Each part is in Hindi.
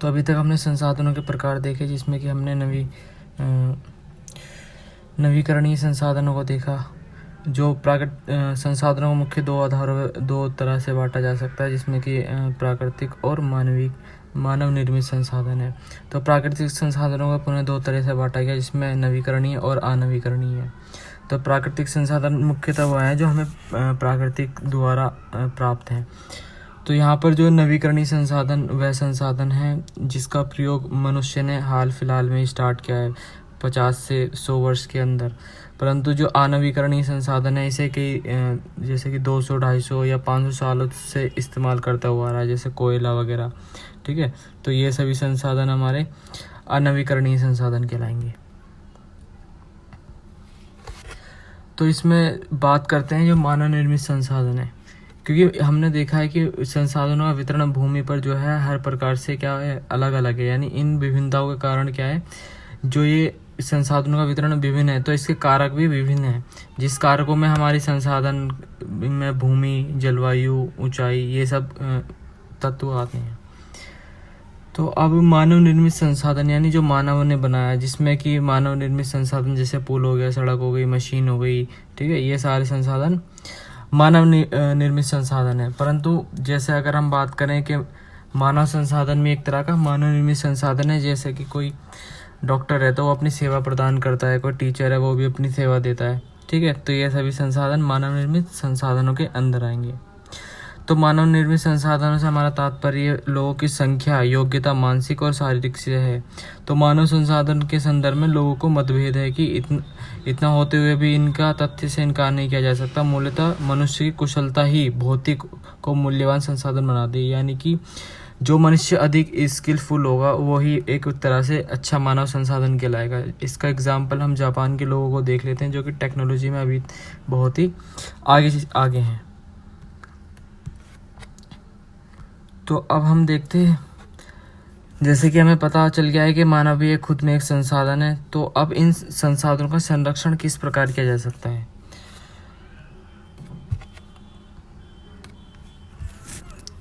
तो अभी तक हमने संसाधनों के प्रकार देखे, जिसमें कि हमने नवीकरणीय संसाधनों को देखा। जो संसाधनों को मुख्य दो तरह से बांटा जा सकता है, जिसमें कि प्राकृतिक और मानव निर्मित संसाधन है। तो प्राकृतिक संसाधनों को पुनः दो तरह से बांटा गया, जिसमें नवीकरणीय और अनवीकरणीय है। तो प्राकृतिक संसाधन मुख्यतः वो हैं जो हमें प्राकृतिक द्वारा प्राप्त हैं। तो यहाँ पर जो नवीकरणीय संसाधन वह संसाधन है जिसका प्रयोग मनुष्य ने हाल फिलहाल में स्टार्ट किया है 50 से 100 वर्ष के अंदर। परंतु जो अनवीकरणीय संसाधन है इसे कई जैसे कि 200, 250 या 500 सालों से इस्तेमाल करता हुआ आ रहा है, जैसे कोयला वगैरह। ठीक है, तो ये सभी संसाधन हमारे अनवीकरणीय संसाधन कहलाएंगे। तो इसमें बात करते हैं जो मानव निर्मित संसाधन है, क्योंकि हमने देखा है कि संसाधनों का वितरण भूमि पर जो है हर प्रकार से क्या है, अलग अलग है। यानी इन विभिन्नताओं के कारण क्या है, जो ये संसाधनों का वितरण विभिन्न है, तो इसके कारक भी विभिन्न हैं। जिस कारकों में हमारी संसाधन में भूमि, जलवायु, ऊंचाई, ये सब तत्व आते हैं। तो अब मानव निर्मित संसाधन यानी जो मानव ने बनाया, जिसमें कि मानव निर्मित संसाधन जैसे पुल हो गया, सड़क हो गई, मशीन हो गई। ठीक है, ये सारे संसाधन मानव निर्मित संसाधन है। परंतु जैसे अगर हम बात करें कि मानव संसाधन में एक तरह का मानव निर्मित संसाधन है, जैसे कि कोई डॉक्टर है तो वो अपनी सेवा प्रदान करता है, कोई टीचर है वो भी अपनी सेवा देता है। ठीक है, तो ये सभी संसाधन मानव निर्मित संसाधनों के अंदर आएंगे। तो मानव निर्मित संसाधनों से हमारा तात्पर्य लोगों की संख्या, योग्यता, मानसिक और शारीरिक से है। तो मानव संसाधन के संदर्भ में लोगों को मतभेद है कि इतना होते हुए भी इनका तथ्य से इनकार नहीं किया जा सकता। मूलतः मनुष्य की कुशलता ही भौतिक को मूल्यवान संसाधन बनाती है। यानी कि जो मनुष्य अधिक स्किलफुल होगा वही एक तरह से अच्छा मानव संसाधन कहलाएगा। इसका एग्जाम्पल हम जापान के लोगों को देख लेते हैं, जो कि टेक्नोलॉजी में अभी बहुत ही आगे हैं। तो अब हम देखते हैं, जैसे कि हमें पता चल गया है कि मानव भी खुद में एक संसाधन है। तो अब इन संसाधनों का संरक्षण किस प्रकार किया जा सकता है।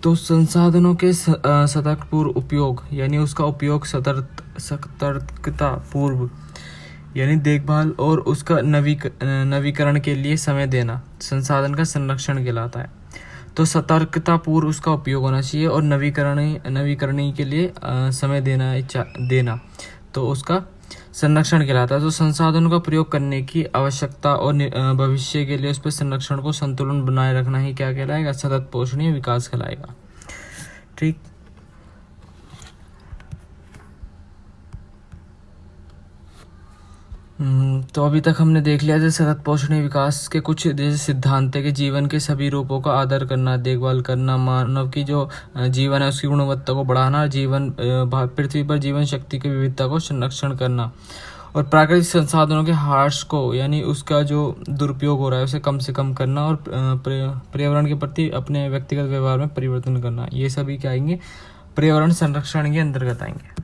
तो संसाधनों के सतर्कपूर्व उपयोग, यानी उसका उपयोग सतर्कता पूर्व यानी देखभाल और उसका नवीकरण के लिए समय देना संसाधन का संरक्षण कहलाता है। तो सतर्कता पूर्व उसका उपयोग होना चाहिए और नवीकरणीय के लिए समय देना तो उसका संरक्षण कहलाता है। तो संसाधनों का प्रयोग करने की आवश्यकता और भविष्य के लिए उस पर संरक्षण को संतुलन बनाए रखना ही क्या कहलाएगा, सतत पोषणीय विकास कहलाएगा। ठीक, तो अभी तक हमने देख लिया जैसे सतत पोषणीय विकास के कुछ जैसे सिद्धांत है कि जीवन के सभी रूपों का आदर करना, देखभाल करना, मानव की जो जीवन है उसकी गुणवत्ता को बढ़ाना, पृथ्वी पर जीवन शक्ति की विविधता को संरक्षण करना और प्राकृतिक संसाधनों के ह्रास को यानी उसका जो दुरुपयोग हो रहा है उसे कम से कम करना और पर्यावरण के प्रति अपने व्यक्तिगत व्यवहार में परिवर्तन करना। ये सभी क्या आएंगे, पर्यावरण संरक्षण के अंतर्गत आएंगे।